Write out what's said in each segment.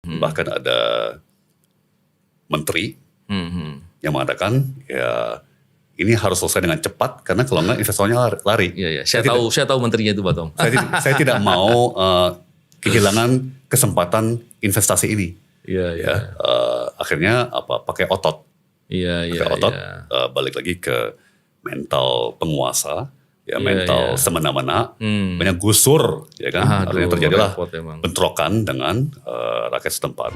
Bahkan ada menteri yang mengatakan ya ini harus selesai dengan cepat karena kalau enggak investornya lari. Iya. Saya tahu menterinya itu Pak Tom. Saya tidak mau kehilangan kesempatan investasi ini. Iya. Akhirnya pakai otot. Pakai otot. Balik lagi ke mental penguasa, mental semena-mena, banyak gusur, ya kan. Akhirnya terjadilah bentrokan dengan rakyat setempat.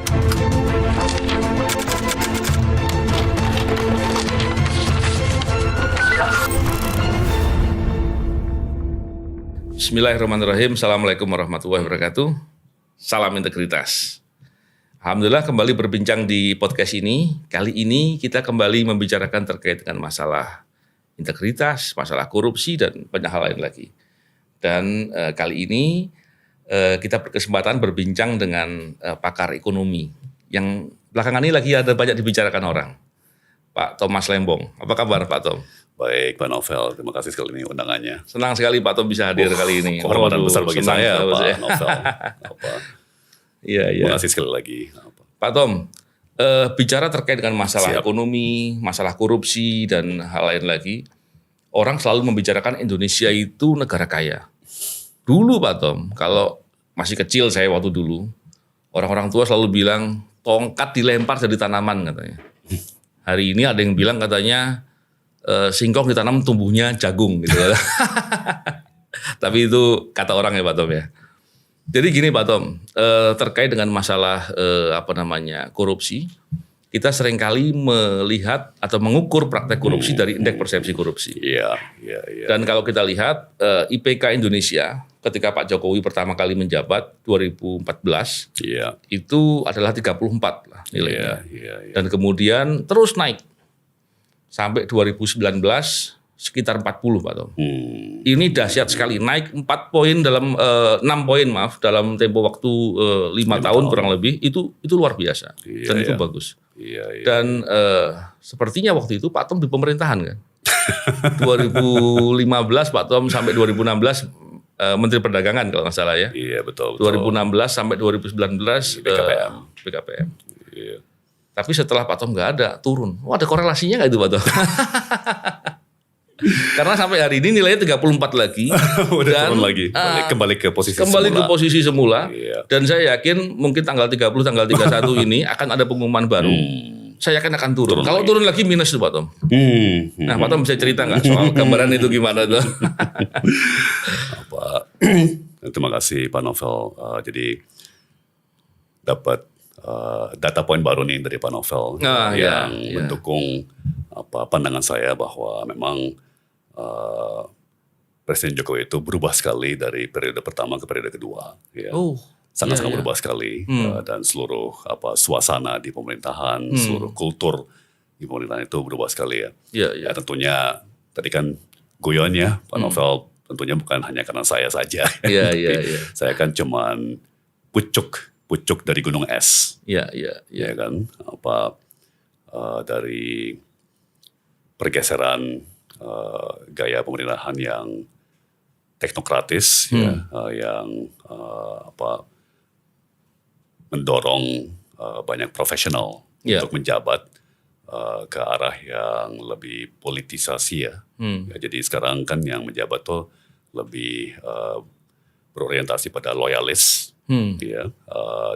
Bismillahirrahmanirrahim. Assalamualaikum warahmatullahi wabarakatuh. Salam integritas. Alhamdulillah kembali berbincang di podcast ini. Kali ini kita kembali membicarakan terkait dengan masalah integritas, masalah korupsi, dan banyak hal lain lagi. Dan kali ini kita berkesempatan berbincang dengan pakar ekonomi yang belakangan ini lagi ada banyak dibicarakan orang. Pak Thomas Lembong. Apa kabar Pak Tom? Baik Pak Novel, terima kasih sekali ini undangannya. Senang sekali Pak Tom bisa hadir kali ini. Kehormatan besar bagi saya Pak Novel. Iya. Terima kasih sekali lagi. Pak Tom, bicara terkait dengan masalah ekonomi, masalah korupsi, dan hal lain lagi, orang selalu membicarakan Indonesia itu negara kaya. Dulu Pak Tom, kalau masih kecil saya waktu dulu, orang-orang tua selalu bilang, tongkat dilempar jadi tanaman katanya. Hari ini ada yang bilang katanya, singkong ditanam tumbuhnya jagung gitu. Tapi itu kata orang ya Pak Tom ya. Jadi gini Pak Tom, terkait dengan masalah korupsi, kita seringkali melihat atau mengukur praktek korupsi dari indeks persepsi korupsi. Iya. Dan kalau kita lihat IPK Indonesia ketika Pak Jokowi pertama kali menjabat 2014, itu adalah 34 lah nilainya. Dan kemudian terus naik sampai 2019 sekitar 40 Pak Tom. Ini dahsyat sekali, naik 6 poin dalam tempo waktu 5 tahun kurang lebih, itu luar biasa. Dan itu bagus. Dan sepertinya waktu itu Pak Tom di pemerintahan kan. 2015 Pak Tom sampai 2016 Menteri Perdagangan kalau nggak salah ya. Iya betul. 2016 sampai 2019 BKPM. Iya. Tapi setelah Pak Tom nggak ada, turun. Ada korelasinya nggak itu Pak Tom? Karena sampai hari ini nilainya 34 lagi. Udah turun lagi. Kembali ke posisi semula. Iya. Dan saya yakin mungkin tanggal 30, tanggal 31 ini akan ada pengumuman baru. Saya yakin akan turun. Kalau turun lagi minus tuh Pak Tom. Nah Pak Tom bisa cerita nggak soal gambaran itu gimana tuh? Terima kasih Pak Novel. Jadi dapat data poin baru nih dari Pak Novel yang mendukung pandangan saya bahwa memang Presiden Jokowi itu berubah sekali dari periode pertama ke periode kedua. Sangat-sangat berubah sekali dan seluruh suasana di pemerintahan, seluruh kultur di pemerintahan itu berubah sekali ya. Ya tentunya tadi kan guyonnya Pak Novel tentunya bukan hanya karena saya saja. Saya kan cuman pucuk dari gunung es. Ya kan dari pergeseran gaya pemerintahan yang teknokratis yang mendorong banyak profesional untuk menjabat ke arah yang lebih politisasi ya. Jadi sekarang kan yang menjabat tuh lebih berorientasi pada loyalis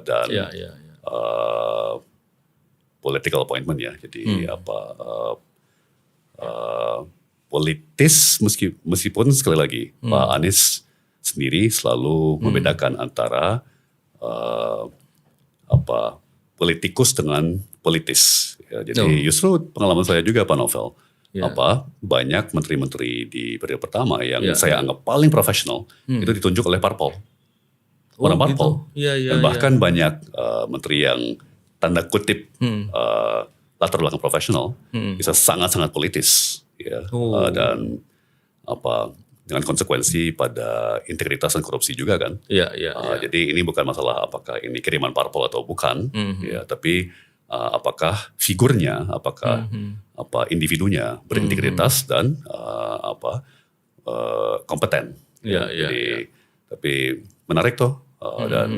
dan political appointment ya. Jadi politis meskipun sekali lagi Pak Anies sendiri selalu membedakan antara politikus dengan politis. Ya, jadi justru pengalaman saya juga Pak Novel. Banyak menteri-menteri di periode pertama yang saya anggap paling profesional itu ditunjuk oleh parpol. Orang parpol. Dan bahkan banyak menteri yang tanda kutip latar belakang profesional bisa sangat-sangat politis. Dan dengan konsekuensi pada integritas dan korupsi juga kan. Jadi ini bukan masalah apakah ini kiriman parpol atau bukan, tapi apakah figurnya, apakah individunya berintegritas dan kompeten. Jadi, tapi menarik tuh dan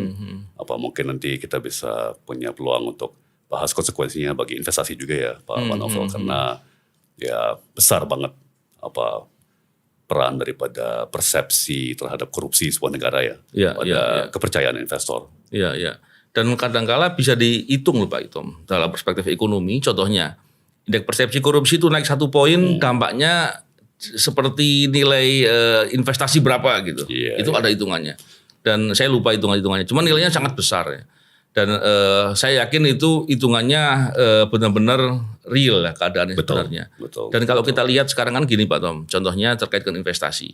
mungkin nanti kita bisa punya peluang untuk bahas konsekuensinya bagi investasi juga ya Pak Novel, karena ya besar banget peran daripada persepsi terhadap korupsi sebuah negara pada kepercayaan investor. Iya. Dan kadang-kala bisa dihitung loh Pak Itom dalam perspektif ekonomi. Contohnya indeks persepsi korupsi itu naik 1 poin, dampaknya seperti nilai investasi berapa gitu. Itu ada hitungannya. Dan saya lupa hitungannya. Cuman nilainya sangat besar ya. Dan saya yakin itu hitungannya benar-benar real lah keadaannya sebenarnya. Dan kalau kita lihat sekarang kan gini Pak Tom, contohnya terkait dengan investasi.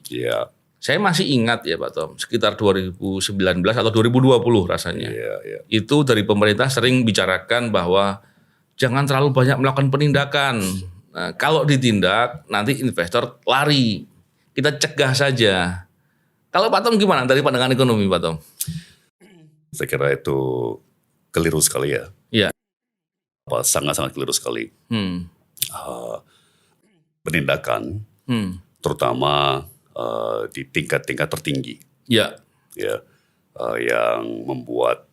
Saya masih ingat ya Pak Tom, sekitar 2019 atau 2020 rasanya. Itu dari pemerintah sering bicarakan bahwa jangan terlalu banyak melakukan penindakan. Nah, kalau ditindak nanti investor lari. Kita cegah saja. Kalau Pak Tom gimana dari pandangan ekonomi Pak Tom? Saya kira itu keliru sekali ya. Iya. Sangat-sangat keliru sekali. Penindakan, terutama di tingkat-tingkat tertinggi. Ya, yang membuat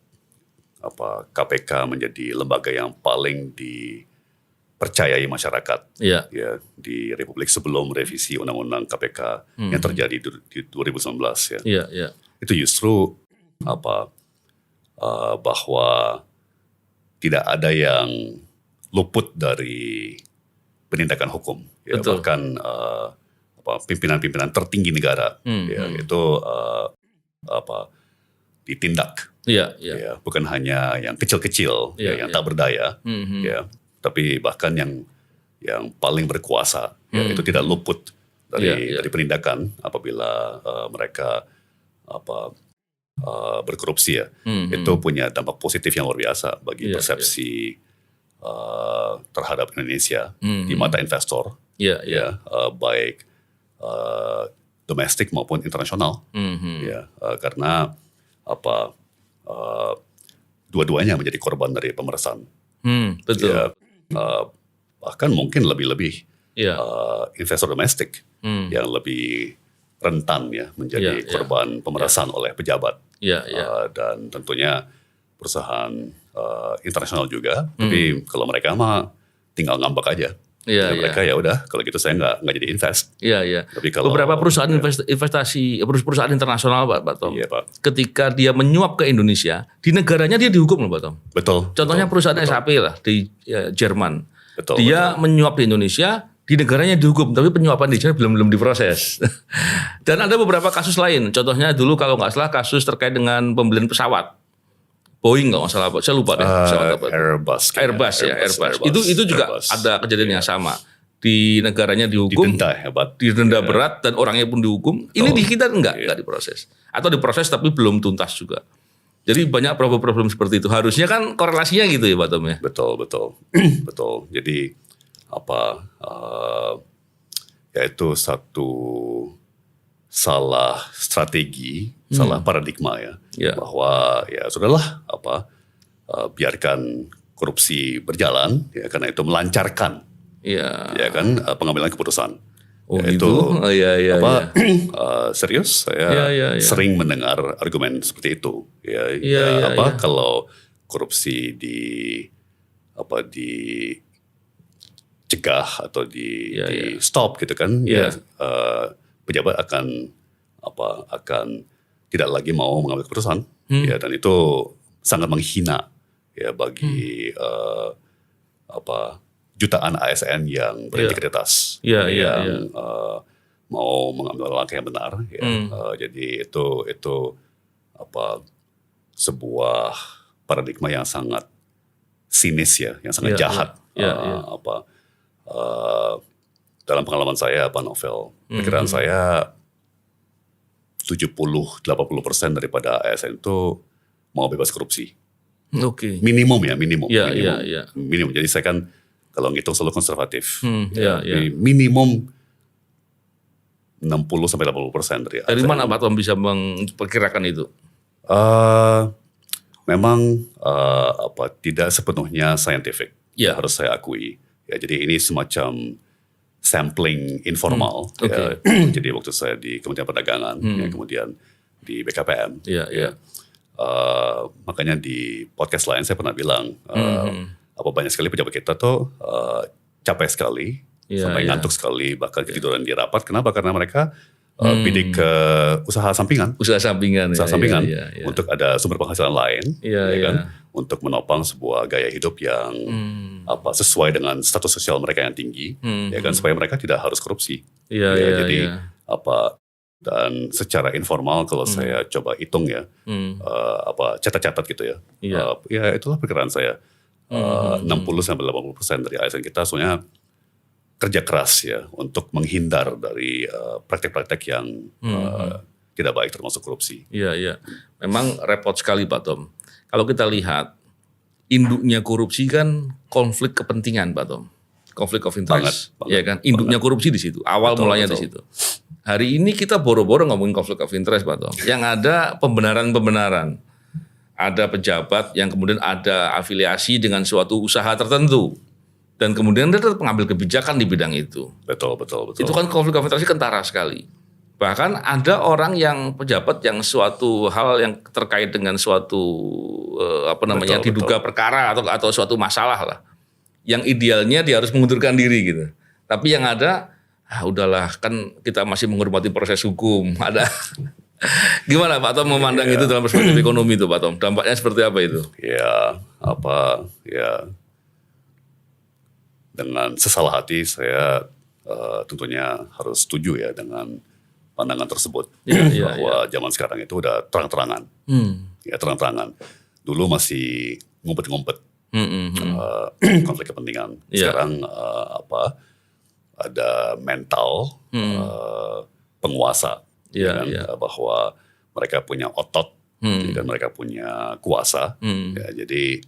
KPK menjadi lembaga yang paling dipercayai masyarakat. Ya, di Republik sebelum revisi Undang-Undang KPK yang terjadi di 2019 ya. Itu justru bahwa tidak ada yang luput dari penindakan hukum. Bahkan pimpinan-pimpinan tertinggi negara itu ditindak. Bukan hanya yang kecil-kecil yang tak berdaya, tapi bahkan yang paling berkuasa itu tidak luput dari penindakan apabila mereka berkorupsi ya. Itu punya dampak positif yang luar biasa bagi persepsi terhadap Indonesia di mata investor, baik domestik maupun internasional, karena dua-duanya menjadi korban dari pemerasan. Betul. Bahkan mungkin lebih-lebih investor domestik yang lebih rentan menjadi korban pemerasan oleh pejabat. Dan tentunya perusahaan internasional juga. Tapi kalau mereka mah tinggal ngambek aja. Mereka ya udah kalau gitu saya nggak jadi invest. Tapi kalau beberapa perusahaan investasi, perusahaan internasional Pak Tom, Pak. ketika dia menyuap ke Indonesia, di negaranya dia dihukum loh Pak Tom. Betul. Contohnya perusahaan SAP lah di Jerman. Dia menyuap di Indonesia, di negaranya dihukum, tapi penyuapan di Indonesia belum diproses. Dan ada beberapa kasus lain. Contohnya dulu kalau nggak salah kasus terkait dengan pembelian pesawat. Boeing nggak masalah, saya lupa deh. Airbus. Itu juga ada kejadian yang sama. Di negaranya dihukum, didenda berat dan orangnya pun dihukum. Ini di kita enggak diproses. Atau diproses tapi belum tuntas juga. Jadi banyak problem-problem seperti itu. Harusnya kan korelasinya gitu ya Pak Tom ya. Betul. Jadi yaitu satu salah strategi, salah paradigma bahwa ya sudahlah biarkan korupsi berjalan karena itu melancarkan pengambilan keputusan. Serius saya sering mendengar argumen seperti itu kalau korupsi dicegah atau di stop gitu kan pejabat akan tidak lagi mau mengambil keputusan dan itu sangat menghina bagi jutaan ASN yang berintegritas yang mau mengambil langkah yang benar jadi itu sebuah paradigma yang sangat sinis yang sangat jahat. Dalam pengalaman saya Pak Novel, perkiraan saya 70-80% daripada ASN itu mau bebas korupsi. Minimum. Minimum. Jadi saya kan kalau ngitung selalu konservatif. Minimum 60-80% dari ASN. Dari mana Pak Tom bisa memperkirakan itu? Memang tidak sepenuhnya scientific. Harus saya akui. Jadi ini semacam sampling informal. Jadi waktu saya di Kementerian Perdagangan, kemudian di BKPM. makanya di podcast lain saya pernah bilang banyak sekali pejabat kita tuh capek sekali, sampai ngantuk sekali, bahkan ketiduran di rapat. Kenapa? Karena mereka bidik ke usaha sampingan. Untuk ada sumber penghasilan lain, kan? Untuk menopang sebuah gaya hidup yang sesuai dengan status sosial mereka yang tinggi, ya kan? Supaya mereka tidak harus korupsi. Jadi dan secara informal kalau saya coba hitung ya, catat-catat gitu ya, ya itulah perkiraan saya. 60-80% dari ASN kita sebenarnya kerja keras ya untuk menghindar dari praktek-praktek yang tidak baik termasuk korupsi. Iya. Memang repot sekali Pak Tom. Kalau kita lihat induknya korupsi kan konflik kepentingan Pak Tom. Konflik of interest. Ya kan? Induknya korupsi di situ. Awal mulanya di situ. Hari ini kita boro-boro ngomongin konflik of interest Pak Tom. Yang ada pembenaran-pembenaran. Ada pejabat yang kemudian ada afiliasi dengan suatu usaha tertentu. Dan kemudian dia tetap mengambil kebijakan di bidang itu. Betul. Itu kan konflik of interest kentara sekali. Bahkan ada orang yang pejabat yang suatu hal yang terkait dengan suatu diduga perkara atau suatu masalah lah. Yang idealnya dia harus mengundurkan diri gitu. Tapi yang ada, udahlah kan kita masih menghormati proses hukum. Ada. Gimana Pak Tom memandang itu dalam perspektif ekonomi itu Pak Tom? Dampaknya seperti apa itu? Dengan sesalah hati saya tentunya harus setuju ya dengan pandangan tersebut. Bahwa zaman sekarang itu udah terang-terangan. Ya terang-terangan. Dulu masih ngumpet-ngumpet. Konflik kepentingan. Sekarang ada mental penguasa. Bahwa mereka punya otot dan mereka punya kuasa. Ya, jadi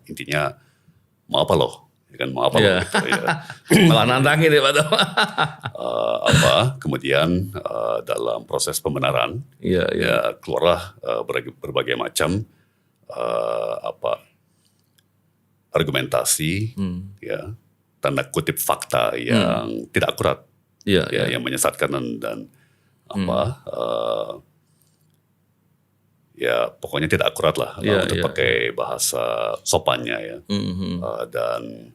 intinya mau apa loh? Mau apa loh? Gitu, ya. Malah nantangin ya Pak Tom. Kemudian dalam proses pembenaran, ya keluarlah berbagai macam argumentasi, ya tanda kutip fakta yang tidak akurat, yang menyesatkan dan ya pokoknya tidak akurat lah untuk pakai bahasa sopannya ya. Dan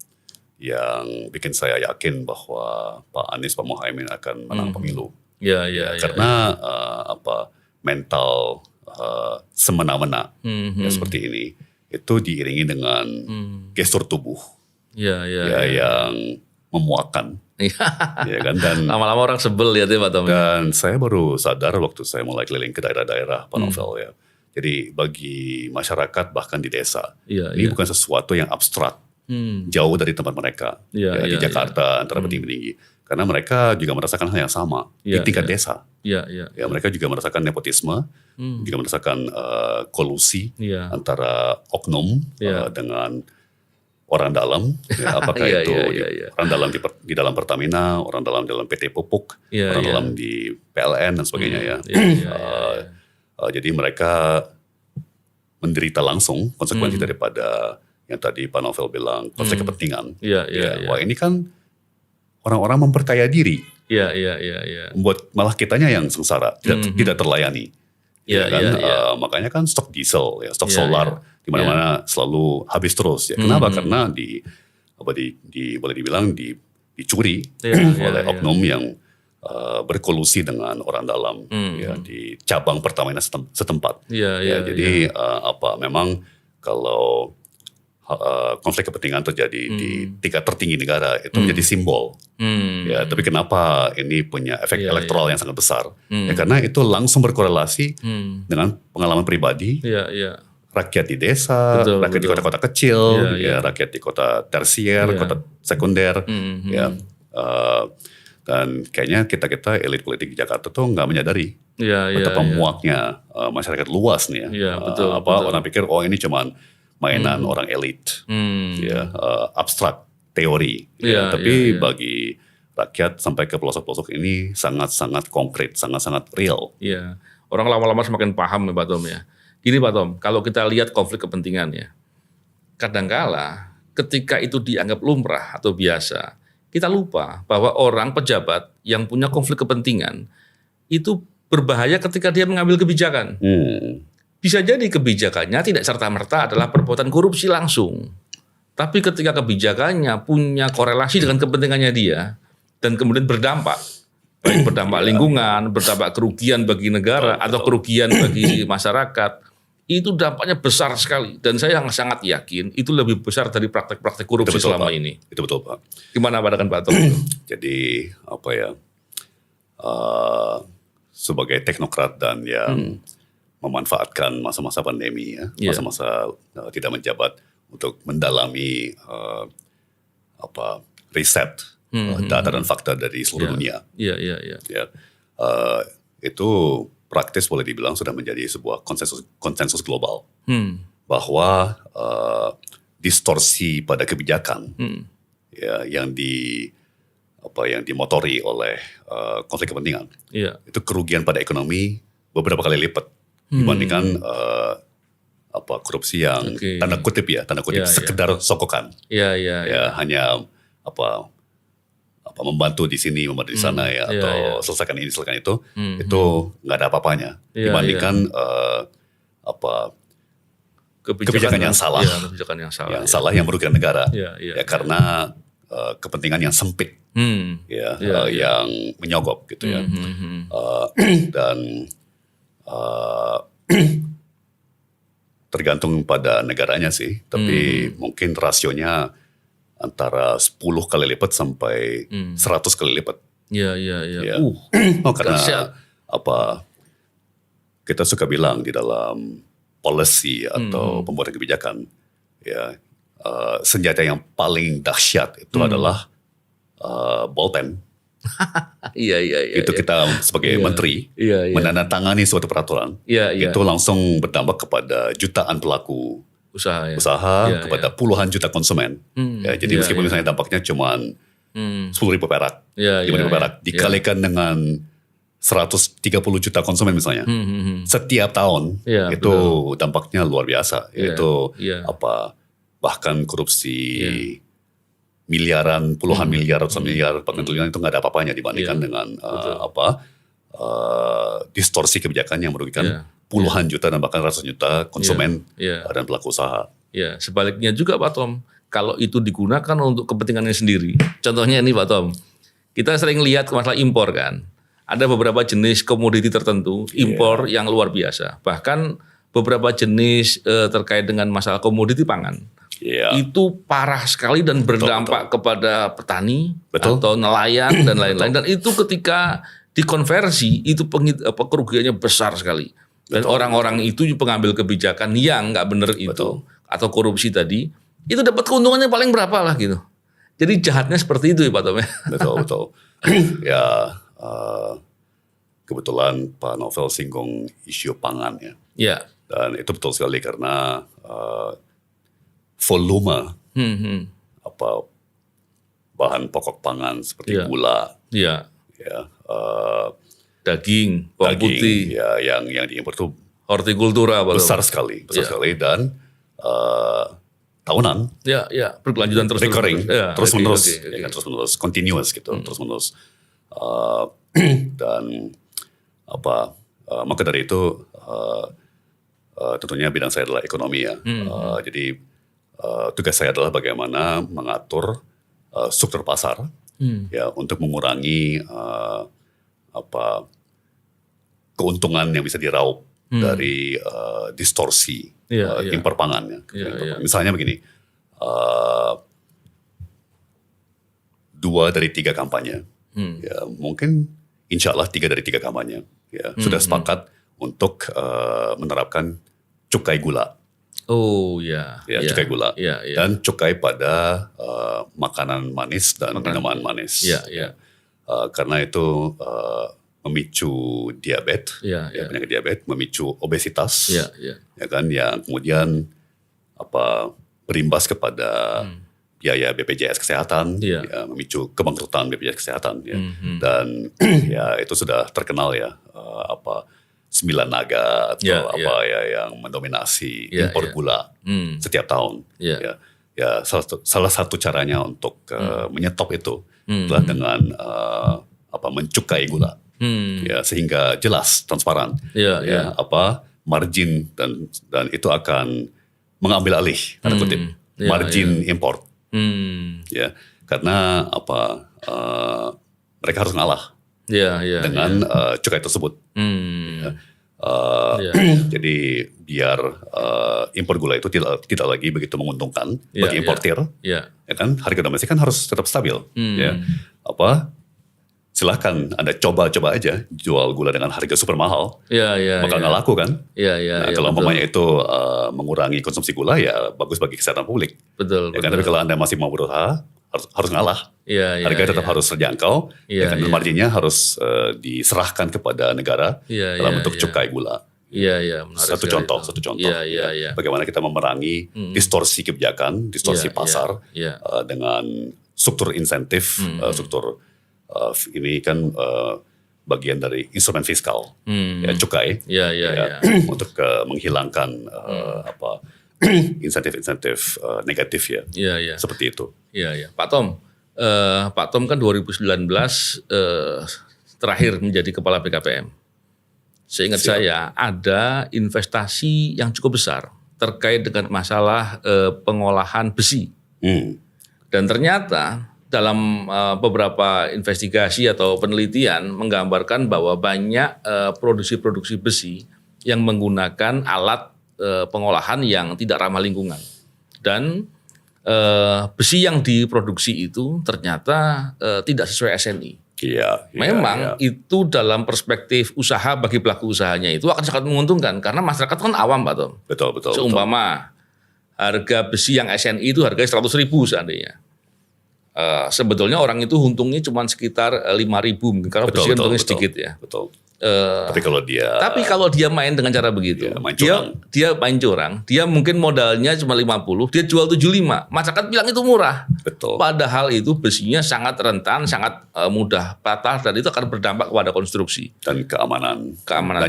yang bikin saya yakin bahwa Pak Anies, Pak Muhaimin akan menang pemilu. Karena mental semena-mena seperti ini itu diiringi dengan gestur tubuh yang memuakkan. Ya kan? Dan lama-lama orang sebel ya Pak Tom. Dan saya baru sadar waktu saya mulai keliling ke daerah-daerah Pak Novel ya. Jadi bagi masyarakat bahkan di desa, ini bukan sesuatu yang abstrak, jauh dari tempat mereka di Jakarta antara petinggi-petinggi. Karena mereka juga merasakan hal yang sama di tingkat desa. Ya, mereka juga merasakan nepotisme, juga merasakan kolusi antara oknum dengan orang dalam, ya, apakah itu orang dalam di dalam Pertamina, orang dalam PT Pupuk, orang dalam di PLN dan sebagainya ya. Jadi mereka menderita langsung konsekuensi daripada yang tadi Pak Novel bilang konflik kepentingan. Wah ini kan orang-orang memperkaya diri, membuat malah kitanya yang sengsara, tidak terlayani. Makanya kan stok diesel, stok solar di mana-mana selalu habis terus. Ya. Kenapa? Karena boleh dibilang dicuri oleh oknum yang berkolusi dengan orang dalam di cabang Pertamina setempat. Jadi memang kalau konflik kepentingan terjadi di tingkat tertinggi negara itu menjadi simbol. Ya, tapi kenapa ini punya efek elektoral yang sangat besar? Ya, karena itu langsung berkorelasi dengan pengalaman pribadi. Rakyat di desa, rakyat di kota-kota kecil, rakyat di kota tersier, kota sekunder, dan kayaknya kita elit politik di Jakarta tuh nggak menyadari betapa muaknya masyarakat luas nih ya. Orang pikir ini cuman mainan orang elit, abstrak teori, tapi bagi rakyat sampai ke pelosok-pelosok ini sangat-sangat konkret, sangat-sangat real. Orang lama-lama semakin paham ya Pak Tom ya. Gini Pak Tom, kalau kita lihat konflik kepentingan ya, kadangkala ketika itu dianggap lumrah atau biasa, kita lupa bahwa orang pejabat yang punya konflik kepentingan itu berbahaya ketika dia mengambil kebijakan. bisa jadi kebijakannya tidak serta-merta adalah perbuatan korupsi langsung. Tapi ketika kebijakannya punya korelasi dengan kepentingannya dia dan kemudian berdampak, baik berdampak lingkungan, berdampak kerugian bagi negara atau kerugian bagi masyarakat, itu dampaknya besar sekali. Dan saya sangat yakin itu lebih besar dari praktek-praktek korupsi selama ini. Itu betul, Pak. Gimana Pak dengan Pak Tom? Jadi apa ya, sebagai teknokrat dan yang memanfaatkan masa-masa pandemi ya, masa-masa tidak menjabat untuk mendalami riset data dan fakta dari seluruh dunia. Ya, itu praktis boleh dibilang sudah menjadi sebuah konsensus global bahwa distorsi pada kebijakan ya yang dimotori oleh konflik kepentingan itu kerugian pada ekonomi beberapa kali lipat dibandingkan korupsi yang tanda kutip sekedar sokokan. Hanya membantu di sini, membantu di sana atau selesaikan ini, selesaikan itu nggak ada apa-apanya dibandingkan kebijakan yang salah, yang merugikan negara, karena kepentingan yang sempit, yang menyogok gitu ya, dan tergantung pada negaranya sih, tapi mungkin rasionya antara 10 kali lipat sampai 100 kali lipat. Karena kita suka bilang di dalam policy atau pembuatan kebijakan, senjata yang paling dahsyat itu adalah bolpen. Itu kita sebagai menteri menandatangani suatu peraturan, itu langsung berdampak kepada jutaan pelaku usaha kepada puluhan juta konsumen. Jadi meskipun misalnya dampaknya cuma 10.000 perak, 5.000 perak dikalikan dengan 130 juta konsumen misalnya, setiap tahun itu dampaknya luar biasa. Itu bahkan korupsi miliaran, puluhan miliar, ratusan miliar, bahkan triliunan itu nggak ada apa-apanya dibandingkan dengan distorsi kebijakan yang merugikan puluhan juta dan bahkan ratusan juta konsumen dan pelaku usaha. Sebaliknya juga Pak Tom, kalau itu digunakan untuk kepentingannya sendiri, contohnya ini Pak Tom, kita sering lihat masalah impor kan, ada beberapa jenis komoditi tertentu impor yang luar biasa, bahkan beberapa jenis terkait dengan masalah komoditi pangan. Itu parah sekali dan berdampak kepada petani atau nelayan dan lain-lain. Dan itu ketika dikonversi itu kerugiannya besar sekali. Dan orang-orang itu pengambil kebijakan yang nggak benar itu atau korupsi tadi itu dapat keuntungannya paling berapa lah gitu. Jadi jahatnya seperti itu ya Pak Tom. Betul. Kebetulan Pak Novel singgung isu pangan ya. Dan itu betul sekali karena volume bahan pokok pangan seperti gula, daging, bawang putih, yang diimpor itu hortikultura besar sekali dan tahunan, berkelanjutan terus recurring, terus menerus, continuous gitu, terus menerus, dan maka dari itu tentunya bidang saya adalah ekonomi ya, jadi tugas saya adalah bagaimana mengatur struktur pasar untuk mengurangi keuntungan yang bisa diraup dari distorsi impor pangan. Misalnya begini, 2 dari 3 kampanye, mungkin insya Allah 3 dari 3 kampanye sudah sepakat untuk menerapkan cukai gula. Cukai gula dan cukai pada makanan manis dan minuman manis. Karena itu memicu diabetes, penyakit diabetes, memicu obesitas, yang kemudian berimbas kepada biaya BPJS kesehatan, memicu kebangkrutan BPJS kesehatan, dan itu sudah terkenal 9 naga atau yang mendominasi impor gula setiap tahun. Salah satu caranya untuk menyetop itu adalah dengan mencukai gula, sehingga jelas, transparan, margin dan itu akan mengambil alih tanda kutip margin import. Ya, karena mereka harus ngalah dengan cukai tersebut. Jadi biar impor gula itu tidak lagi begitu menguntungkan bagi importir, ya kan, harga domestik kan harus tetap stabil. Ya, silahkan Anda coba aja jual gula dengan harga super mahal, bakal nggak laku kan? Kalau umpamanya itu mengurangi konsumsi gula, ya bagus bagi kesehatan publik. Betul. Ya kan? Tapi kalau Anda masih mau berusaha, harus ngalah. Harga tetap harus terjangkau, dan marginnya harus diserahkan kepada negara dalam bentuk cukai gula. Satu contoh. Bagaimana kita memerangi distorsi kebijakan, distorsi pasar dengan struktur insentif, struktur ini kan bagian dari instrumen fiskal, cukai, untuk menghilangkan insentif-insentif negatif seperti itu. Pak Tom kan 2019 terakhir menjadi kepala BKPM. Seingat saya ada investasi yang cukup besar terkait dengan masalah pengolahan besi. Dan ternyata dalam beberapa investigasi atau penelitian menggambarkan bahwa banyak produksi-produksi besi yang menggunakan alat pengolahan yang tidak ramah lingkungan. Dan besi yang diproduksi itu ternyata tidak sesuai SNI. Memang itu dalam perspektif usaha bagi pelaku usahanya itu akan sangat menguntungkan karena masyarakat kan awam, Pak Tom. Betul. Seumpama harga besi yang SNI itu harganya 100.000 seandainya. Sebetulnya orang itu untungnya cuma sekitar 5.000 mungkin karena besi untungnya sedikit ya. Tapi kalau dia main dengan cara begitu, dia main curang, dia mungkin modalnya cuma 50, dia jual 75, masyarakat bilang itu murah. Padahal itu besinya sangat rentan, sangat mudah patah dan itu akan berdampak kepada konstruksi dan keamanan.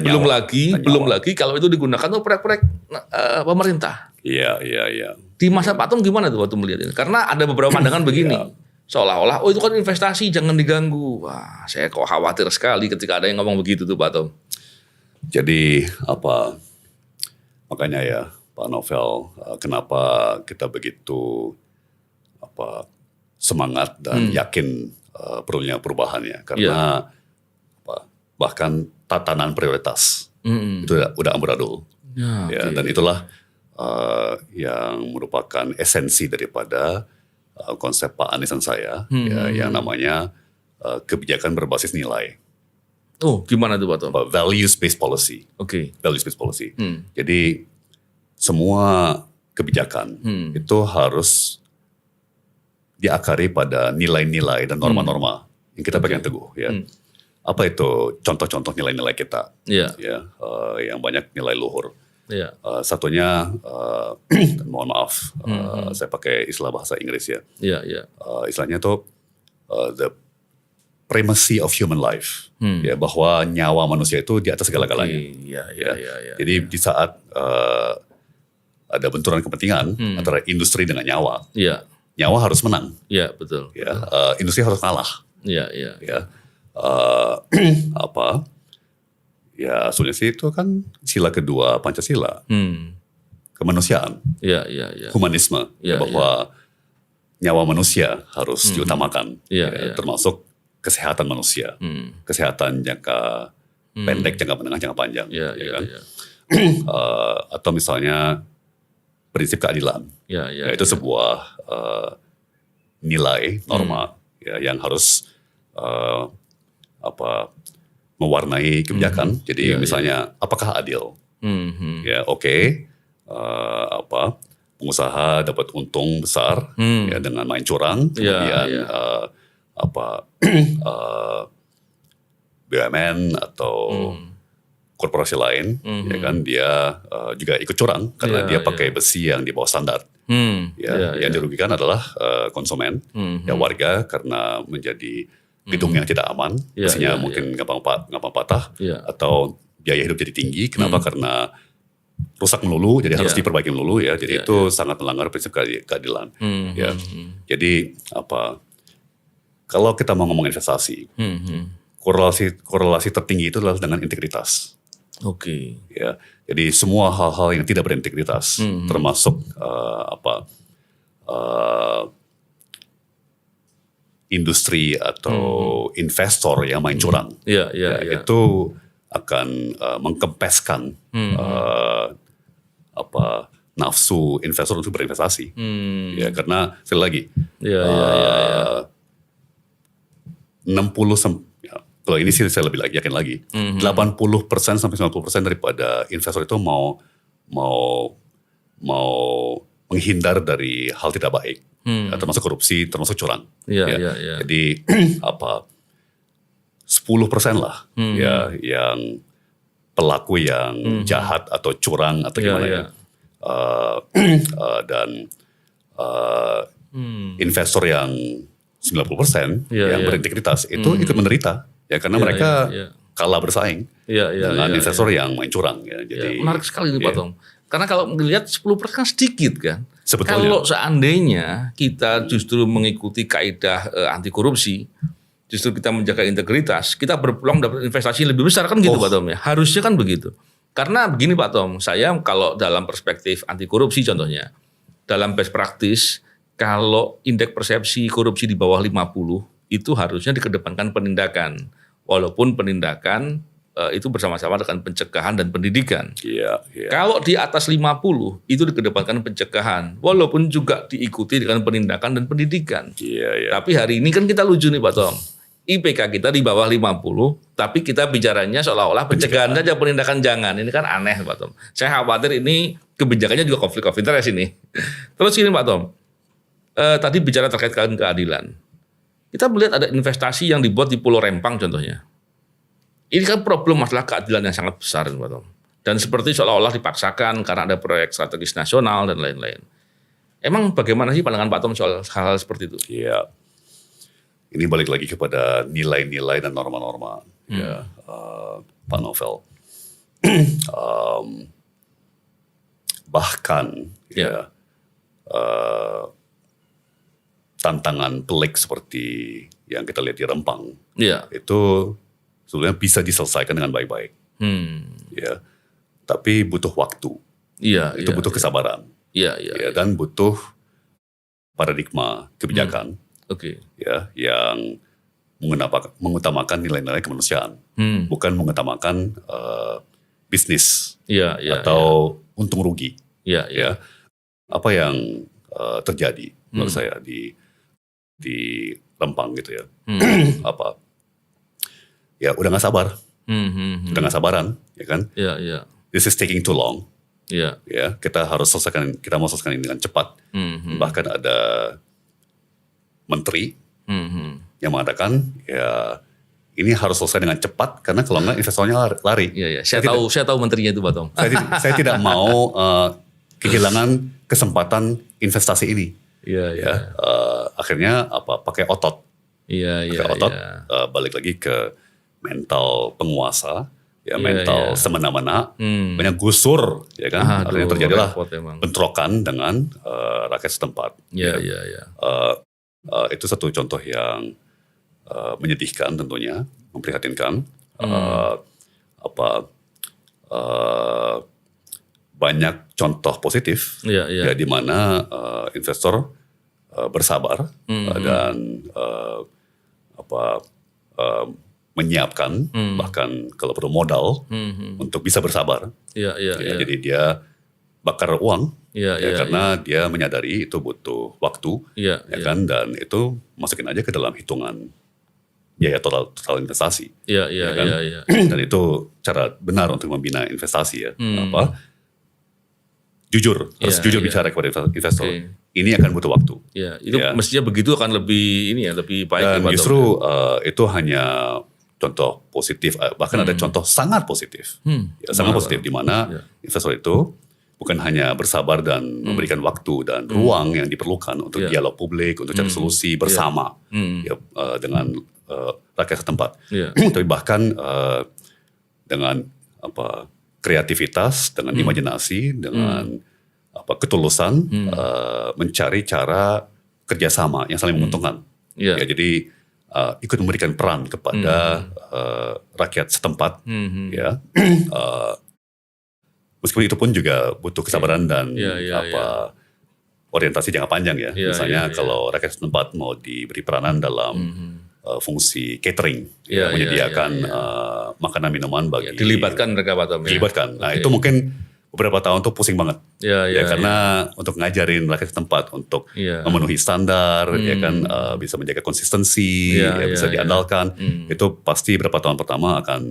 Belum lagi kalau itu digunakan untuk proyek-proyek pemerintah. Di masa Pak Tom gimana tuh waktu melihat ini? Karena ada beberapa pandangan begini. Seolah-olah, itu kan investasi, jangan diganggu. Wah, saya kok khawatir sekali ketika ada yang ngomong begitu tuh Pak Tom. Jadi makanya ya Pak Novel, kenapa kita begitu semangat dan yakin perlunya perubahannya. Karena bahkan tatanan prioritas itu udah amburadul. Dan itulah yang merupakan esensi daripada konsep Pak Anies dan saya, yang namanya kebijakan berbasis nilai. Oh, gimana tuh Pak Tom? Values-based policy. Values-based policy. Jadi semua kebijakan itu harus diakari pada nilai-nilai dan norma-norma yang kita pegang teguh. Apa itu contoh-contoh nilai-nilai kita? Yang banyak nilai luhur. Satunya, mohon maaf, saya pakai istilah bahasa Inggris ya. Istilahnya itu the primacy of human life, bahwa nyawa manusia itu di atas segala-galanya. Jadi di saat ada benturan kepentingan antara industri dengan nyawa, nyawa harus menang. Betul. Industri harus kalah. Sebenarnya itu kan sila kedua Pancasila, kemanusiaan, humanisme, bahwa nyawa manusia harus diutamakan, termasuk kesehatan manusia, kesehatan jangka pendek, jangka menengah, jangka panjang, atau misalnya prinsip keadilan, itu sebuah nilai norma yang harus mewarnai kebijakan. Jadi misalnya apakah adil? Pengusaha dapat untung besar dengan main curang, kemudian BUMN atau korporasi lain, dia juga ikut curang karena dia pakai besi yang di bawah standar. Yang dirugikan adalah konsumen, warga karena menjadi gedung yang tidak aman, besinya mungkin gampang patah, atau biaya hidup jadi tinggi. Kenapa? Karena rusak melulu, jadi harus diperbaiki melulu ya. Jadi itu sangat melanggar prinsip keadilan. Jadi kalau kita mau ngomong investasi, korelasi tertinggi itu adalah dengan integritas. Oke. Ya, jadi semua hal-hal yang tidak berintegritas, termasuk industri atau investor yang main curang, itu akan mengkempeskan nafsu investor untuk berinvestasi. Ya, karena sekali lagi kalau ini sih saya lebih yakin lagi, 80% sampai 90% daripada investor itu mau menghindar dari hal tidak baik, termasuk korupsi, termasuk curang. Jadi 10% lah ya yang pelaku yang jahat atau curang atau gimana dan investor yang 90% yang berintegritas itu ikut menderita ya karena mereka kalah bersaing dengan investor yang main curang ya. Jadi menarik sekali nih Pak Tom. Karena kalau melihat 10% kan sedikit kan. Sebetulnya. Kalau seandainya kita justru mengikuti kaidah anti korupsi, justru kita menjaga integritas, kita berpeluang dapat investasi lebih besar kan gitu Pak Tom ya. Harusnya kan begitu. Karena begini Pak Tom, saya kalau dalam perspektif anti korupsi contohnya, dalam best practice, kalau indeks persepsi korupsi di bawah 50, itu harusnya dikedepankan penindakan. Walaupun penindakan itu bersama-sama dengan pencegahan dan pendidikan. Kalau di atas 50, itu dikedepankan pencegahan. Walaupun juga diikuti dengan penindakan dan pendidikan. Tapi hari ini kan kita lucu nih Pak Tom. IPK kita di bawah 50, tapi kita bicaranya seolah-olah pencegahan saja, penindakan jangan. Ini kan aneh Pak Tom. Saya khawatir ini kebijakannya juga konflik of interest ini. Terus gini Pak Tom, tadi bicara terkait keadilan. Kita melihat ada investasi yang dibuat di Pulau Rempang contohnya. Ini kan problem masalah keadilan yang sangat besar Pak Tom. Dan seperti seolah-olah dipaksakan karena ada proyek strategis nasional dan lain-lain. Emang bagaimana sih pandangan Pak Tom soal hal-hal seperti itu? Iya. Ini balik lagi kepada nilai-nilai dan norma-norma, Pak Novel. Bahkan tantangan pelik seperti yang kita lihat di Rempang, itu sebenarnya bisa diselesaikan dengan baik-baik. Ya, tapi butuh waktu. Itu butuh kesabaran. Dan butuh paradigma kebijakan. Ya, yang mengutamakan nilai-nilai kemanusiaan, bukan mengutamakan bisnis atau untung rugi. Apa yang terjadi menurut saya di Rempang gitu ya, ya udah nggak sabar, udah nggak sabaran, ya kan? This is taking too long. Ya, kita harus selesaikan, kita mau selesaikan ini dengan cepat. Bahkan ada menteri yang mengatakan ya ini harus selesai dengan cepat karena kalau nggak investornya lari. Saya tahu menterinya itu Pak Tom. Saya tidak mau kehilangan kesempatan investasi ini. Akhirnya pakai otot. Balik lagi ke mental penguasa, mental semena-mena, banyak gusur, ya kan? Artinya terjadilah bentrokan dengan rakyat setempat. Itu satu contoh yang menyedihkan tentunya, memprihatinkan. Banyak contoh positif di mana investor bersabar dan menyiapkan bahkan kalau perlu modal untuk bisa bersabar. Jadi dia bakar uang karena dia menyadari itu butuh waktu, kan, dan itu masukin aja ke dalam hitungan biaya total investasi. Kan? Dan itu cara benar untuk membina investasi jujur, harus jujur bicara kepada investor. Ini akan butuh waktu. Itu mestinya begitu akan lebih lebih baik. Dan justru itu hanya contoh positif, bahkan ada contoh sangat positif. Sangat positif di mana investor itu bukan hanya bersabar dan memberikan waktu dan ruang yang diperlukan untuk dialog publik, untuk cari solusi bersama dengan rakyat setempat. Tapi bahkan dengan kreativitas, dengan imajinasi, dengan ketulusan mencari cara kerjasama yang saling menguntungkan. Jadi ikut memberikan peran kepada rakyat setempat, ya. Meskipun itu pun juga butuh kesabaran dan orientasi jangka panjang ya. Misalnya kalau rakyat setempat mau diberi peranan dalam fungsi catering, menyediakan makanan minuman bagi dilibatkan mereka Pak Tom. Dilibatkan. Nah itu mungkin beberapa tahun tuh pusing banget, karena untuk ngajarin rakyat setempat untuk memenuhi standar, ya kan, bisa menjaga konsistensi, bisa diandalkan, itu pasti beberapa tahun pertama akan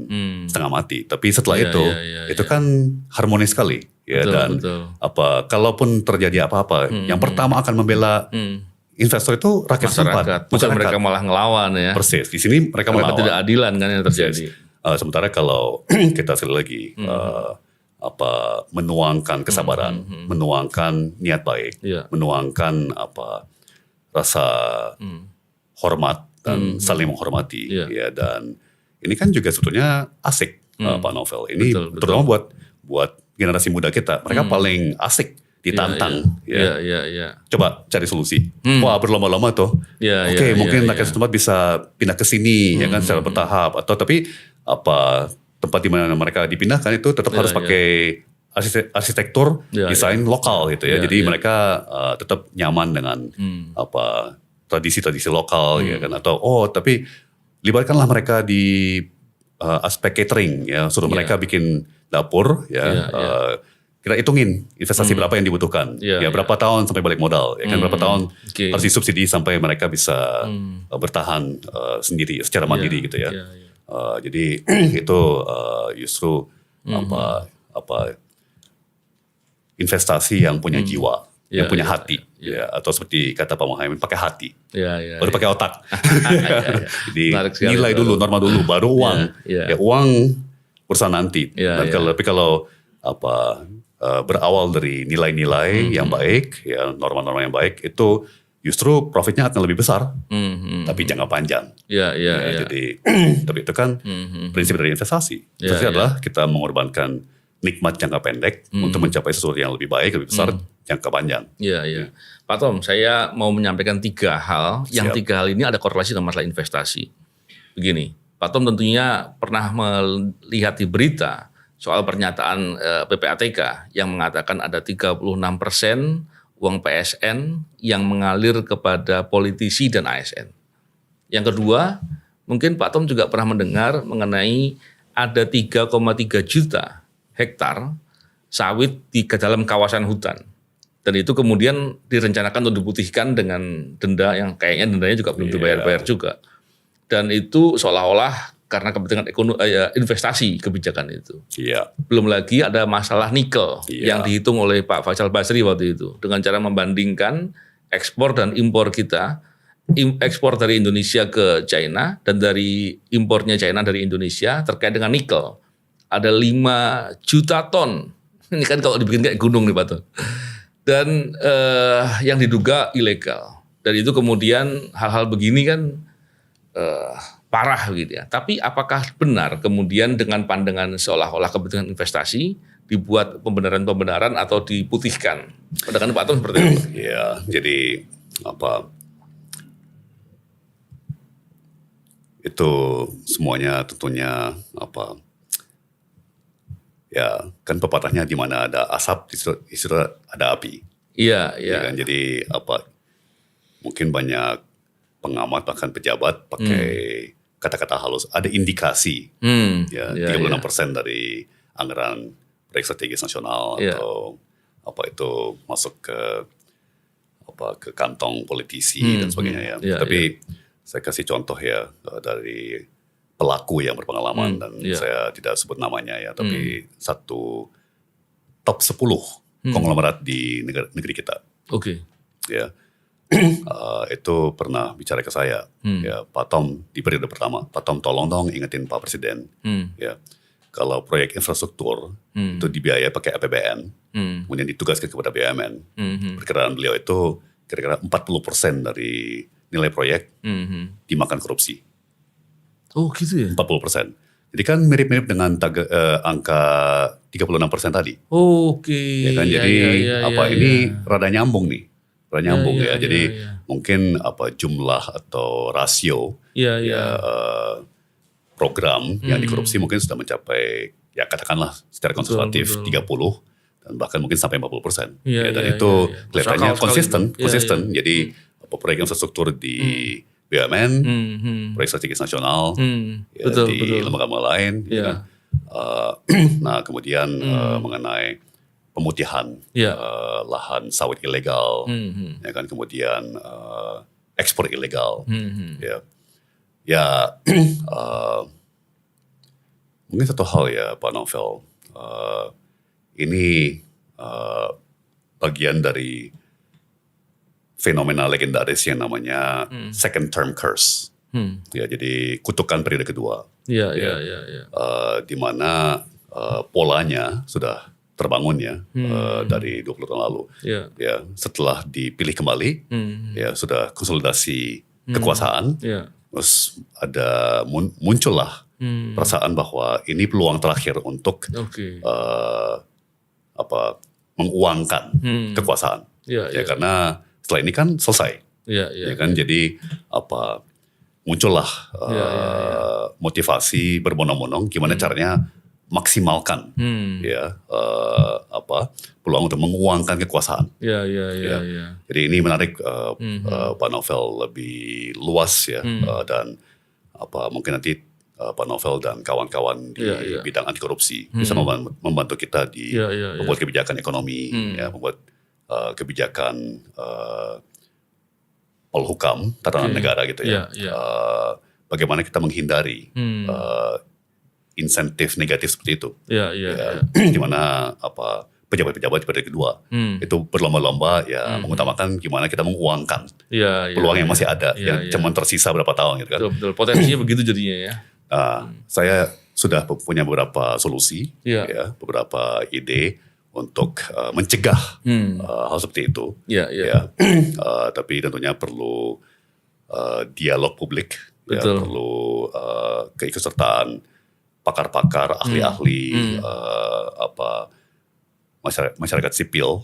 setengah mati. Tapi setelah itu kan harmonis sekali, ya. Betul. Kalaupun terjadi apa-apa, yang pertama akan membela investor itu rakyat setempat. Bukan mereka malah ngelawan ya. Persis. Di sini mereka melawan. Tidak adilan kan yang terjadi. Sementara kalau kita sekali lagi menuangkan kesabaran, menuangkan niat baik, menuangkan rasa hormat dan saling menghormati, ya. Dan ini kan juga sebetulnya asik, Pak Novel. Ini terutama buat generasi muda kita, mereka paling asik ditantang, Coba cari solusi. Wah, berlomba-lomba tuh. Mungkin rakyat setempat bisa pindah ke sini, ya kan, secara bertahap, atau tapi tempat di mana mereka dipindahkan itu tetap harus pakai arsitektur desain lokal gitu ya. Jadi mereka tetap nyaman dengan tradisi-tradisi lokal, ya kan, atau tapi libatkanlah mereka di aspek catering, ya, suruh mereka bikin dapur, ya. Kita hitungin investasi berapa yang dibutuhkan, berapa tahun sampai balik modal, ya kan, berapa tahun harus disubsidi sampai mereka bisa bertahan sendiri secara mandiri gitu ya. Jadi itu justru investasi yang punya jiwa, yang punya hati, ya, atau seperti kata Pak Muhaimin, pakai hati, baru pakai otak. Jadi nilai dulu, norma dulu, baru uang. Uang urusan nanti. Tapi kalau berawal dari nilai-nilai yang baik, ya, norma-norma yang baik, itu justru profitnya akan lebih besar, tapi jangka panjang. Jadi, tapi itu kan prinsip dari investasi. Investasi adalah kita mengorbankan nikmat jangka pendek untuk mencapai sesuatu yang lebih baik, lebih besar jangka panjang. Pak Tom, saya mau menyampaikan 3 hal. Yang 3 hal ini ada korelasi dengan masalah investasi. Begini, Pak Tom tentunya pernah melihat di berita soal pernyataan PPATK yang mengatakan ada 36% uang PSN yang mengalir kepada politisi dan ASN. Yang kedua, mungkin Pak Tom juga pernah mendengar mengenai ada 3,3 juta hektar sawit di dalam kawasan hutan. Dan itu kemudian direncanakan untuk diputihkan dengan denda yang kayaknya dendanya juga belum dibayar-bayar juga. Dan itu seolah-olah karena kepentingan investasi kebijakan itu. Belum lagi ada masalah nikel yang dihitung oleh Pak Faisal Basri waktu itu. Dengan cara membandingkan ekspor dan impor kita. Ekspor dari Indonesia ke China dan dari impornya China dari Indonesia terkait dengan nikel. Ada 5 juta ton. Ini kan kalau dibikin kayak gunung nih Pak Tom. Dan yang diduga ilegal. Dan itu kemudian hal-hal begini kan parah gitu ya. Tapi apakah benar kemudian dengan pandangan seolah-olah kepentingan investasi dibuat pembenaran-pembenaran atau diputihkan? Pandangan Pak Tom seperti itu. Ya, jadi itu semuanya tentunya ya kan pepatahnya di mana ada asap di situ ada api. Iya. Kan? Jadi mungkin banyak pengamat bahkan pejabat pakai kata-kata halus, ada indikasi 36% dari anggaran proyek strategis nasional atau itu masuk ke kantong politisi dan sebagainya ya. Tapi saya kasih contoh ya dari pelaku yang berpengalaman dan saya tidak sebut namanya ya, tapi satu top 10 konglomerat di negeri kita. Ya. Itu pernah bicara ke saya, ya Pak Tom di periode pertama, Pak Tom tolong dong ingetin Pak Presiden, ya kalau proyek infrastruktur itu dibiayai pakai APBN, kemudian ditugaskan kepada BUMN, perkiraan beliau itu kira-kira 40% dari nilai proyek dimakan korupsi. Oh gitu ya? 40%. Jadi kan mirip-mirip dengan angka 36% tadi. Oke. Ya kan, jadi ini rada nyambung nih. nyambung ya. Jadi mungkin jumlah atau rasio program yang dikorupsi mungkin sudah mencapai ya katakanlah secara konservatif 30 dan bahkan mungkin sampai 40%. Dan itu kelihatannya konsisten. Jadi proyek infrastruktur di BUMN, proyek strategis nasional, di lembaga lain. Nah kemudian mengenai pemutihan lahan sawit ilegal, ya kan, kemudian ekspor ilegal, mungkin satu hal ya Pak Novel, ini bagian dari fenomena legendaris yang namanya second term curse, ya jadi kutukan periode kedua, di mana polanya sudah terbangun ya dari 20 tahun lalu. Ya, setelah dipilih kembali, ya sudah konsolidasi kekuasaan, terus ada muncullah perasaan bahwa ini peluang terakhir untuk menguangkan kekuasaan. Karena setelah ini kan selesai, ya kan. Jadi muncullah motivasi berbondong-bondong gimana caranya maksimalkan peluang untuk menguangkan kekuasaan. Jadi ini menarik Pak Novel lebih luas ya, dan mungkin nanti Pak Novel dan kawan-kawan di bidang anti korupsi bisa membantu kita di membuat kebijakan ekonomi, membuat kebijakan polhukam, tatanan negara gitu ya. Bagaimana kita menghindari insentif negatif seperti itu, di mana pejabat-pejabat di periode kedua itu berlomba-lomba mengutamakan gimana kita menguangkan peluang yang masih ada, yang cuma tersisa berapa tahun gitu kan. Betul. Potensinya begitu jadinya ya. Saya sudah punya beberapa solusi, beberapa ide untuk mencegah hal seperti itu. Tapi tentunya perlu dialog publik, perlu keikutsertaan pakar-pakar, ahli-ahli, masyarakat sipil,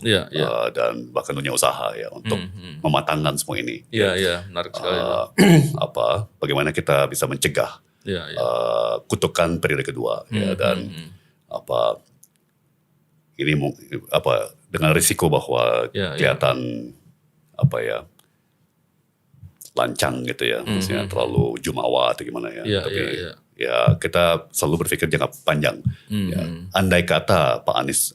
dan bahkan dunia usaha ya untuk mematangkan semua ini. Menarik sekali. Bagaimana kita bisa mencegah kutukan periode kedua, dan ini dengan risiko bahwa kelihatan lancang gitu ya, maksudnya terlalu jumawa atau gimana ya. Tapi ya kita selalu berpikir jangka panjang. Andai kata Pak Anies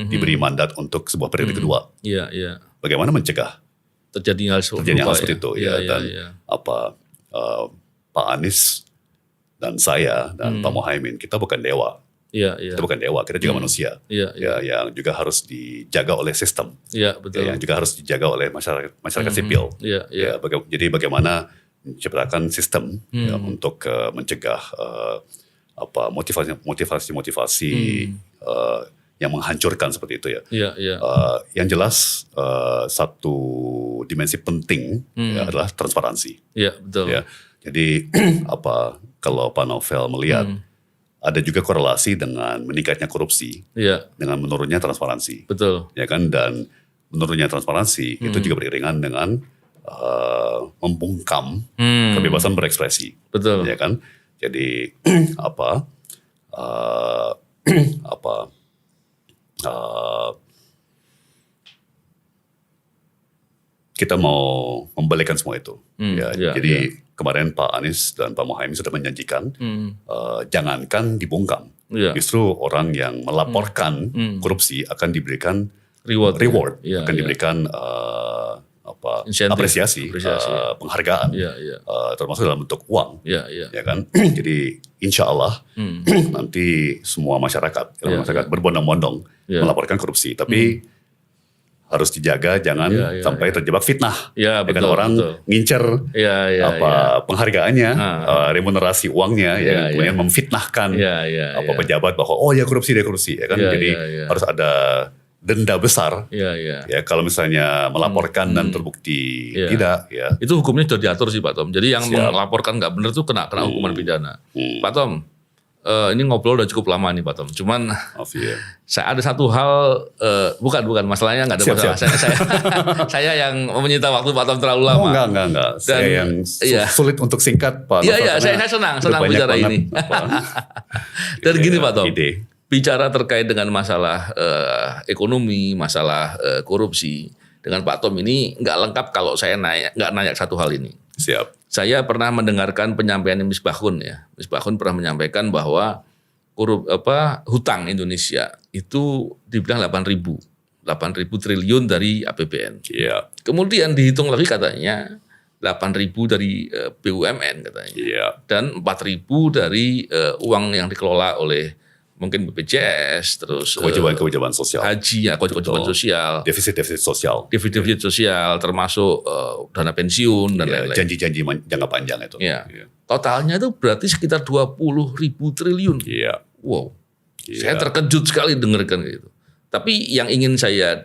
diberi mandat untuk sebuah periode kedua, bagaimana mencegah terjadinya hal seperti itu dan Pak Anies dan saya dan Pak Muhaimin, kita bukan dewa. Kita bukan dewa, kita juga manusia. Yang juga harus dijaga oleh sistem. Yang juga harus dijaga oleh masyarakat sipil. Jadi bagaimana menciptakan sistem untuk mencegah motivasi yang menghancurkan seperti itu ya. Yang jelas satu dimensi penting adalah transparansi. Betul. Jadi kalau Pak Novel melihat ada juga korelasi dengan meningkatnya korupsi, dengan menurunnya transparansi. Betul. Ya kan, dan menurunnya transparansi itu juga beriringan dengan membungkam kebebasan berekspresi. Betul. Ya kan. Jadi kita mau membalikkan semua itu. Jadi kemarin Pak Anies dan Pak Muhaimin sudah menjanjikan jangankan dibungkam, justru orang yang melaporkan korupsi akan diberikan reward, akan diberikan apresiasi, penghargaan, termasuk dalam bentuk uang, ya kan. Jadi insya Allah nanti semua masyarakat berbondong-bondong melaporkan korupsi, tapi harus dijaga jangan sampai terjebak fitnah. Betul, kan orang ngincer penghargaannya, remunerasi uangnya, kemudian memfitnahkan pejabat bahwa dia korupsi, ya kan. Jadi harus ada denda besar. Ya kalau misalnya melaporkan dan terbukti tidak, itu hukumnya sudah diatur sih Pak Tom. Jadi yang melaporkan nggak benar tuh kena hukuman pidana. Pak Tom, Ini ngobrol udah cukup lama nih Pak Tom. Cuman saya ada satu hal, bukan masalahnya nggak ada masalah. Saya yang menyita waktu Pak Tom terlalu lama. Oh enggak. Saya yang sulit untuk singkat Pak. Iya, saya senang bicara ini. Dan gini Pak Tom, bicara terkait dengan masalah ekonomi, masalah korupsi, dengan Pak Tom ini nggak lengkap kalau saya nggak nanya satu hal ini. Siap. Saya pernah mendengarkan penyampaian Misbahun ya. Misbahun pernah menyampaikan bahwa hutang Indonesia itu dibilang 8.000 triliun dari APBN. Yeah. Kemudian dihitung lagi katanya 8.000 dari BUMN katanya. Yeah. Dan 4.000 dari uang yang dikelola oleh mungkin BPJS, terus kewajiban sosial, haji, ya, kewajiban sosial, defisit sosial, termasuk dana pensiun dan lain-lain. Janji-janji jangka panjang itu. Ya. Totalnya itu berarti sekitar 20.000 triliun. Iya. Wow. Saya terkejut sekali dengarkan gitu. Tapi yang ingin saya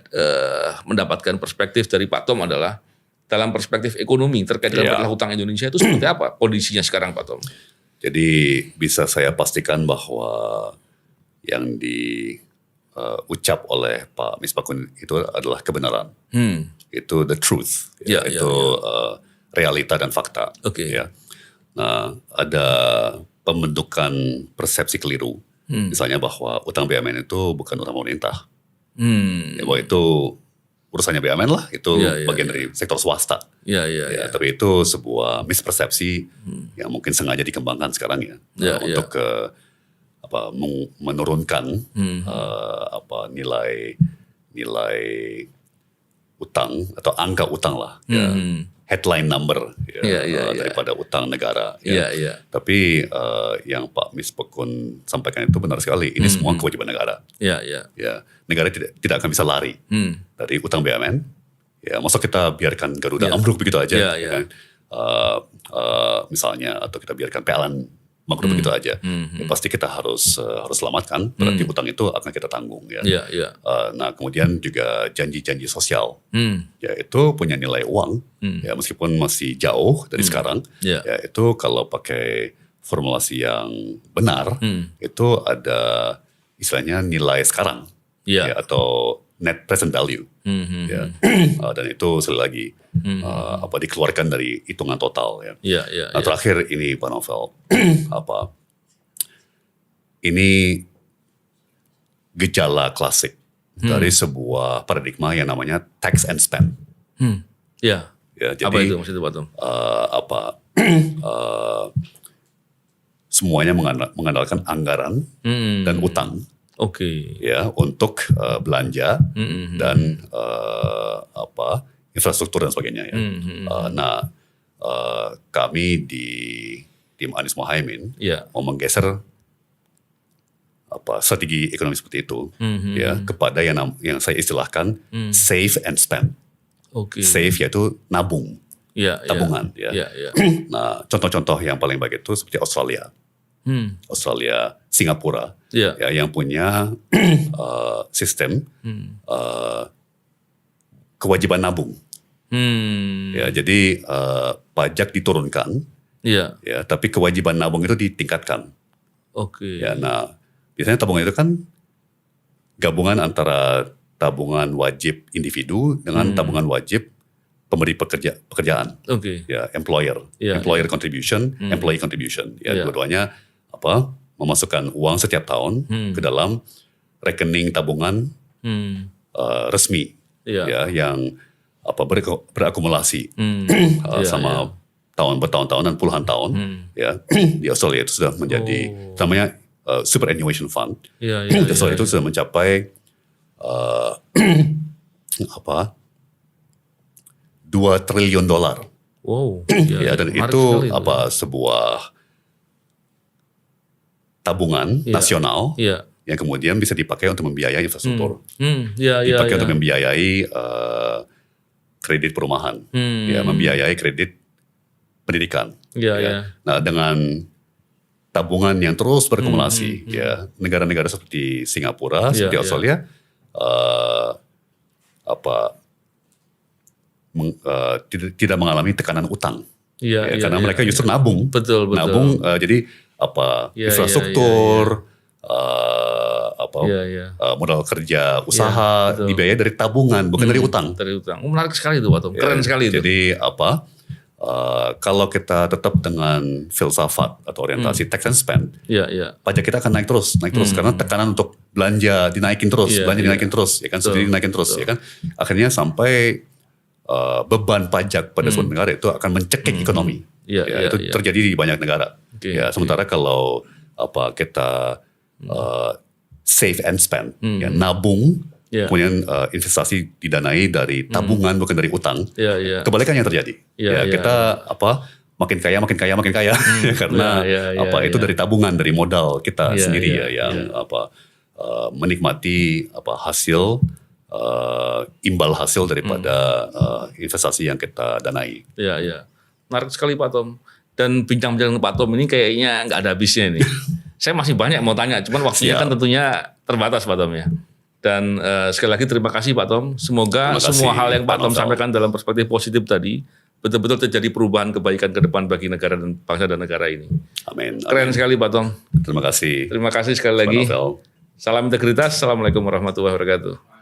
mendapatkan perspektif dari Pak Tom adalah dalam perspektif ekonomi terkait dengan hutang Indonesia itu seperti apa kondisinya sekarang Pak Tom? Jadi bisa saya pastikan bahwa yang diucap oleh Pak Misbahun itu adalah kebenaran. Itu the truth. Realita dan fakta. Ya. Nah, ada pembentukan persepsi keliru. Misalnya bahwa utang BUMN itu bukan utang pemerintah. Ya, bahwa itu urusannya BUMN lah, itu bagian dari sektor swasta. Tapi itu sebuah mispersepsi yang mungkin sengaja dikembangkan sekarang untuk menurunkan nilai utang atau angka utang lah, headline number daripada utang negara. Tapi yang Pak Misbahun sampaikan itu benar sekali. Ini semua kewajiban negara. Negara tidak akan bisa lari dari utang BUMN. Ya, masa kita biarkan Garuda ambruk begitu aja, kan? Misalnya, atau kita biarkan PLN makro begitu aja. Ya, pasti kita harus selamatkan, berarti utang itu akan kita tanggung. Nah, kemudian juga janji-janji sosial, ya itu punya nilai uang, ya meskipun masih jauh dari sekarang, ya itu kalau pakai formulasi yang benar, itu ada istilahnya nilai sekarang, atau net present value, dan itu sekali lagi dikeluarkan dari hitungan total. Nah, terakhir ini Pak Novel, ini gejala klasik dari sebuah paradigma yang namanya tax and spend. Jadi, apa itu maksudnya Pak Tom? Semuanya mengandalkan anggaran dan utang. Ya, untuk belanja dan infrastruktur dan sebagainya. Nah, kami di tim Anies Mohaimin mau menggeser strategi ekonomi seperti itu, kepada yang saya istilahkan save and spend. Save yaitu nabung, tabungan. Nah, contoh-contoh yang paling baik itu seperti Australia. Singapura, yang punya sistem kewajiban nabung. Jadi pajak diturunkan, tapi kewajiban nabung itu ditingkatkan. Nah, biasanya tabungan itu kan gabungan antara tabungan wajib individu dengan tabungan wajib pemberi pekerjaan, employer contribution, employee contribution. Dua-duanya memasukkan uang setiap tahun ke dalam rekening tabungan resmi, yang berakumulasi sama bertahun-tahun dan puluhan tahun. Di Australia itu sudah menjadi namanya superannuation fund. Di Australia itu sudah mencapai 2 triliun dolar. Dan itu sebuah tabungan nasional yang kemudian bisa dipakai untuk membiayai infrastruktur, dipakai untuk membiayai kredit perumahan, membiayai kredit pendidikan. Nah, dengan tabungan yang terus berkumulasi, negara-negara seperti Singapura, seperti Australia, tidak mengalami tekanan utang, karena mereka justru nabung. Betul. Jadi infrastruktur, modal kerja, usaha dibiayai dari tabungan, bukan dari utang. Dari utang. Menarik sekali itu, Pak Tom. Keren sekali itu. Jadi kalau kita tetap dengan filsafat atau orientasi tax and spend, pajak kita akan naik terus karena tekanan untuk belanja dinaikin terus, dinaikin terus, ya kan, subsidi dinaikin terus, ya kan. Akhirnya sampai beban pajak pada suatu negara itu akan mencekik ekonomi. Itu terjadi di banyak negara. Sementara kalau kita save and spend, nabung, kemudian investasi didanai dari tabungan bukan dari utang, kebalikannya terjadi. Kita makin kaya karena itu dari tabungan, dari modal kita sendiri yang menikmati hasil imbal hasil daripada investasi yang kita danai. Menarik sekali Pak Tom. Dan bincang-bincang dengan Pak Tom ini kayaknya nggak ada habisnya nih. Saya masih banyak mau tanya, cuman waktunya kan tentunya terbatas Pak Tom ya. Dan sekali lagi terima kasih Pak Tom. Semoga semua hal yang Pak Tom sampaikan dalam perspektif positif tadi betul-betul terjadi perubahan kebaikan ke depan bagi negara dan bangsa dan negara ini. Amin. Keren sekali Pak Tom. Terima kasih. Terima kasih sekali lagi. Salam integritas. Assalamualaikum warahmatullahi wabarakatuh.